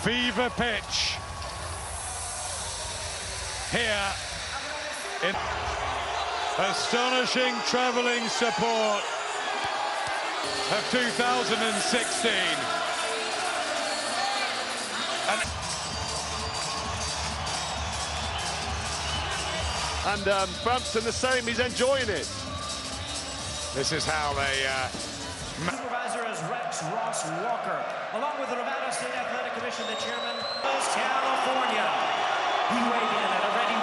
fever pitch here in astonishing travelling support of 2016. And Frampton the same, he's enjoying it. This is how they... Supervisor is Rex Ross Walker, along with the Nevada State Athletic Commission, the chairman of California. He weighed in at a ready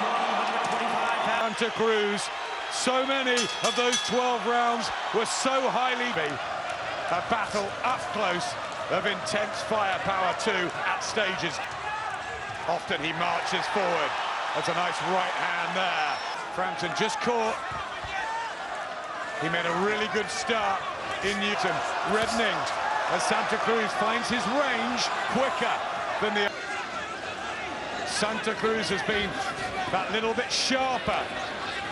125 pounds. Santa Cruz, so many of those 12 rounds were so highly... A battle up close of intense firepower too at stages. Often he marches forward. That's a nice right hand there. Frampton just caught. He made a really good start in Newton, reddening as Santa Cruz finds his range quicker than the... Santa Cruz has been that little bit sharper.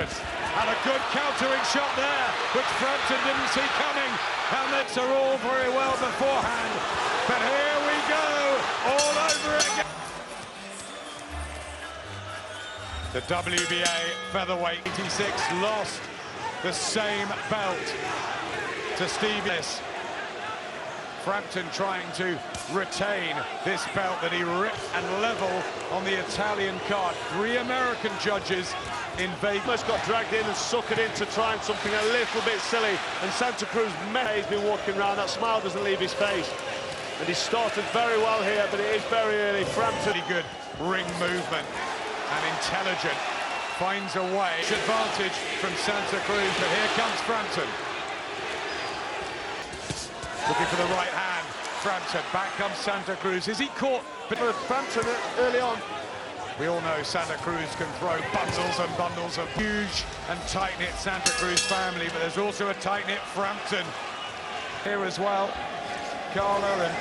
And a good countering shot there, which Frampton didn't see coming. Helmets are all very well beforehand. But here we go, all over again. The WBA Featherweight 86 lost the same belt to Steve Ellis. Frampton trying to retain this belt that he ripped and level on the Italian card. 3 American judges in Vegas. Almost got dragged in and suckered into trying something a little bit silly. And Santa Cruz, he's been walking around, that smile doesn't leave his face. And he started very well here, but it is very early. Frampton. Pretty good ring movement and intelligent. Finds a way. Advantage from Santa Cruz, but here comes Frampton. Looking for the right hand. Frampton, back comes Santa Cruz. Is he caught? But Frampton early on. We all know Santa Cruz can throw bundles and bundles of huge and tight-knit Santa Cruz family, but there's also a tight-knit Frampton here as well. Carlo and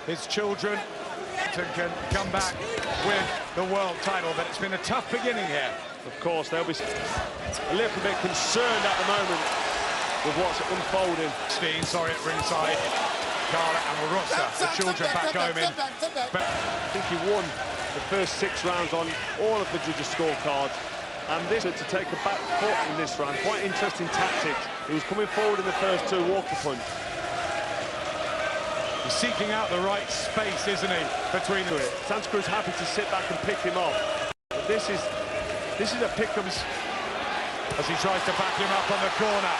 his children can come back with the world title, but it's been a tough beginning here. Of course, they'll be a little bit concerned at the moment with what's unfolding. Sorry, at ringside. Carla and Rossa, the children back home in. I think he won the first 6 rounds on all of the judges' scorecards. And this to take a back foot in this round. Quite interesting tactics. He was coming forward in the first 2 walker punch. He's seeking out the right space, isn't he, between them. Santa Cruz happy to sit back and pick him off. But this is a pick-ems as he tries to back him up on the corner.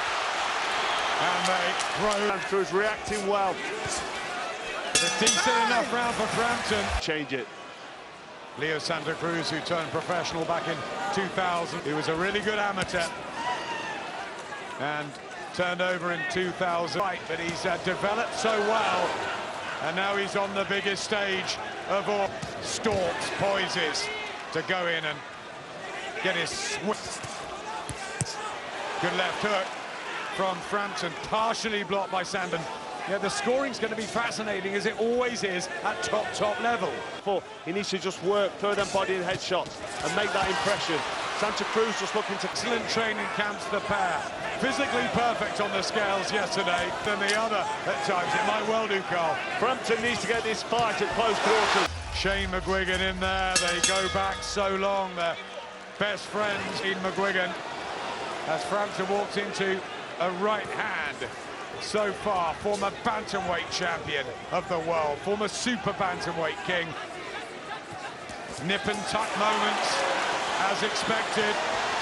And they throw. Santa Cruz reacting well. It's a decent enough round for Frampton. Change it. Leo Santa Cruz, who turned professional back in 2000. He was a really good amateur. And turned over in 2000. Right, but he's developed so well. And now he's on the biggest stage of all. Stalks, poises to go in and get his swift. Good left hook from Frampton, partially blocked by Sandon. Yeah, the scoring's going to be fascinating, as it always is at top level. He needs to just work, throw them body and head shots and make that impression. Santa Cruz just looking to... Excellent training camps, the pair. Physically perfect on the scales yesterday than the other at times. It might well do, Carl. Frampton needs to get this fight at close quarters. Shane McGuigan in there. They go back so long. They're best friends. Ian McGuigan, as Frampton walks into a right hand. So far, former bantamweight champion of the world, former super bantamweight king. Nip and tuck moments, as expected.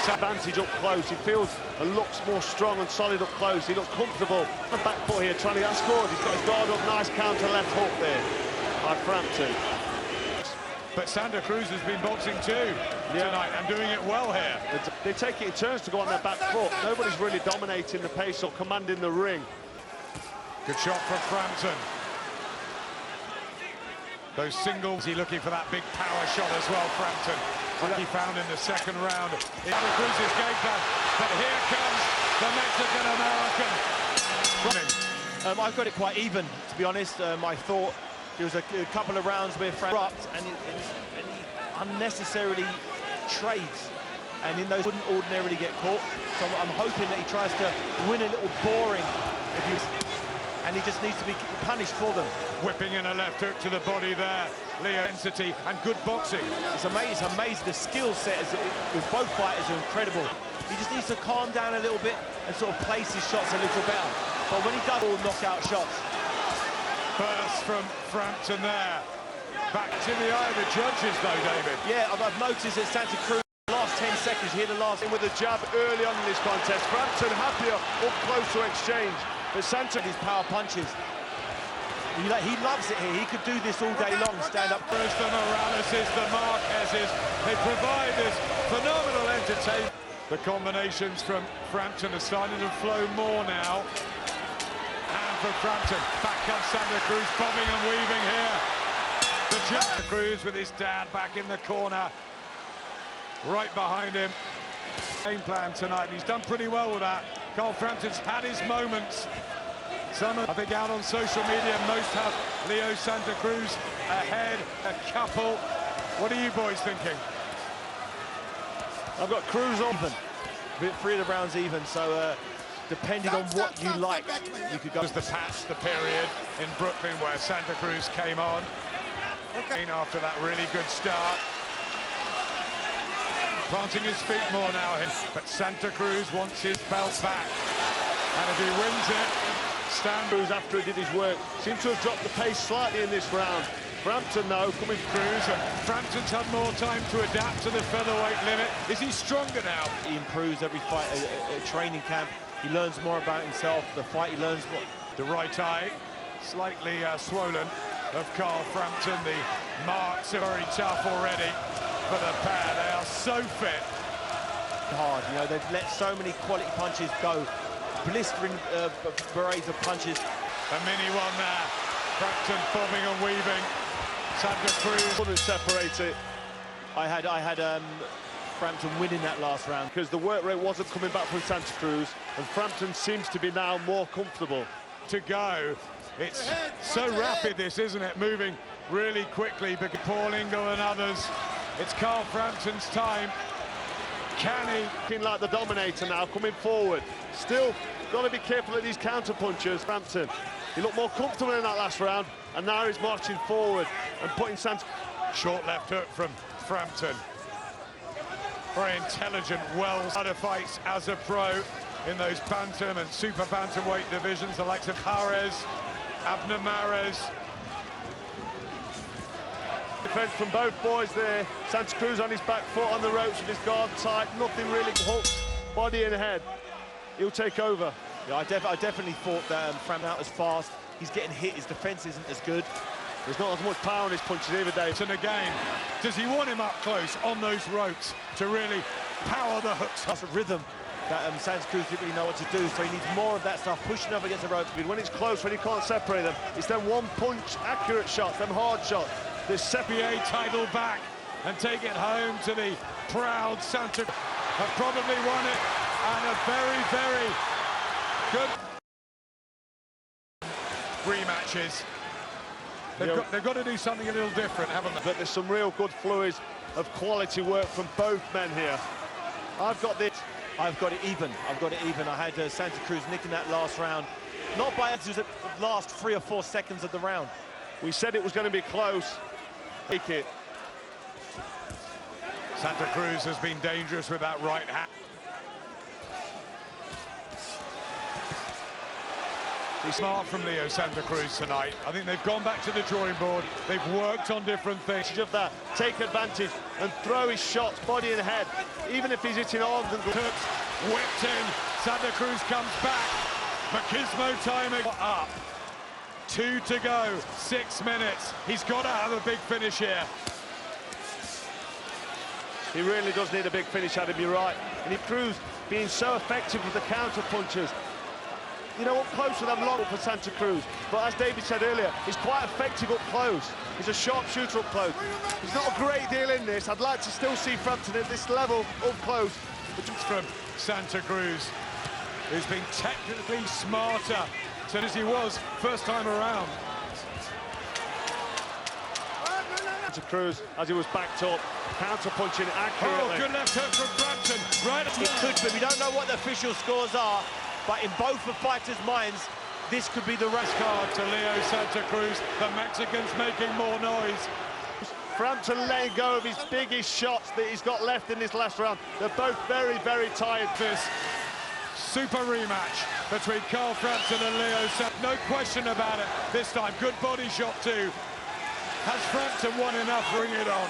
Advantage up close. He feels and looks more strong and solid up close. He looks comfortable. The back foot here, trying to get scored. He's got his guard up. Nice counter left hook there by Frampton. But Santa Cruz has been boxing too tonight and doing it well here. They take it in turns to go on their back foot. Nobody's really dominating the pace or commanding the ring. Good shot from Frampton. Those singles, he looking for that big power shot as well, Frampton. Like he found in the second round. Santa Cruz's game plan. But here comes the Mexican-American. I've got it quite even, to be honest. I thought there was a couple of rounds where Frampton and he unnecessarily trades, and in those wouldn't ordinarily get caught. So I'm hoping that he tries to win a little boring. and he just needs to be punished for them. Whipping in a left hook to the body there. Leo intensity and good boxing. It's amazing. The skill set with both fighters are incredible. He just needs to calm down a little bit and sort of place his shots a little better. But when he does all knockout shots. Burst from Frampton there. Back to the eye of the judges though, David. Yeah, I've noticed that Santa Cruz, last 10 seconds, you hear the last... With a jab early on in this contest. Frampton happier up close to exchange. But Santa... His power punches. He loves it here. He could do this all day long, stand up. First the Moraleses, the Marquezes, they provide this phenomenal entertainment. The combinations from Frampton are starting to flow more now. And from Frampton, back comes Santa Cruz, bobbing and weaving here. The Santa Cruz with his dad back in the corner, right behind him. Game plan tonight, he's done pretty well with that. Carl Frampton's had his moments. Some, I think, out on social media, most have Leo Santa Cruz ahead, a couple. What are you boys thinking? I've got Cruz on. Even. 3 of the rounds even, so depending on what you like, you could go. It was the patch, the period in Brooklyn where Santa Cruz came on. Okay. After that really good start. Planting his feet more now, but Santa Cruz wants his belt back. And if he wins it, Cruz, after he did his work, seems to have dropped the pace slightly in this round. Frampton, though, coming Cruz, and Frampton's had more time to adapt to the featherweight limit. Is he stronger now? He improves every fight at training camp. He learns more about himself. The fight, he learns more. The right eye, slightly swollen, of Carl Frampton. The marks are very tough already for the pair. They are so fit. Hard, you know, they've let so many quality punches go. Blistering berets of punches. A mini one there. Frampton bobbing and weaving. Santa Cruz couldn't separate it. I had Frampton winning that last round because the work rate wasn't coming back from Santa Cruz, and Frampton seems to be now more comfortable to go. It's so rapid, this, isn't it? Moving really quickly. But Paulingo and others. It's Carl Frampton's time. Can he? Looking like the dominator now, coming forward. Still got to be careful of these counter punches. Frampton, he looked more comfortable in that last round, and now he's marching forward and putting Santa... Short left hook from Frampton. Very intelligent, well-started fights as a pro in those bantam and super bantamweight divisions, the likes of Harez, Abner Mares. Defense from both boys there. Santa Cruz on his back foot on the ropes with his guard tight. Nothing really hooks, body and head. He'll take over. Yeah, I definitely thought that Frampton out as fast. He's getting hit. His defense isn't as good. There's not as much power in his punches either, Dave. And again, does he want him up close on those ropes to really power the hooks? That's a rhythm that Santa Cruz didn't really know what to do, so he needs more of that stuff, pushing up against the ropes. When it's close, when he can't separate them, it's them one-punch accurate shots, them hard shots. This CPA title back and take it home to the proud Santa. Have probably won it, and a very, very good rematches. They've got to do something a little different, haven't they? But there's some real good flurries of quality work from both men here. I've got it even. I had Santa Cruz nicking that last round. Not by it was the last 3 or 4 seconds of the round. We said it was going to be close. Take it. Santa Cruz has been dangerous with that right hand. He's smart from Leo Santa Cruz tonight. I think they've gone back to the drawing board. They've worked on different things. Of that, take advantage and throw his shots, body and head, even if he's hitting arms and hooks. Whipped in. Santa Cruz comes back. Machismo timing up. 2 to go. 6 minutes. He's got to have a big finish here. He really does need a big finish, Adam, you're right. And Cruz being so effective with the counter punches. You know, up close with them long for Santa Cruz. But as David said earlier, he's quite effective up close. He's a sharpshooter up close. There's not a great deal in this. I'd like to still see Frampton at this level up close. Which is from Santa Cruz, who's been technically smarter as he was first time around. Santa Cruz, as he was backed up, counter-punching accurately. Oh, good left hook from Frampton. Right. It could, but we don't know what the official scores are. But in both the fighters' minds, this could be the rest card to Leo Santa Cruz. The Mexicans making more noise. Frampton letting go of his biggest shots that he's got left in this last round. They're both very, very tired. This super rematch between Carl Frampton and Leo Santa. No question about it this time. Good body shot too. Has Frampton won enough? Bring it on.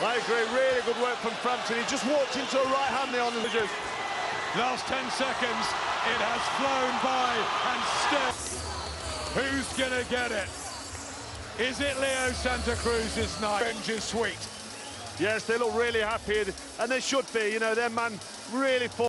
I agree, really good work from Frampton. He just walked into a right hand there on the judge. Last 10 seconds, it has flown by, and still, who's gonna get it? Is it Leo Santa Cruz's night? Revenge is sweet. Yes, they look really happy, and they should be. You know, their man really fought.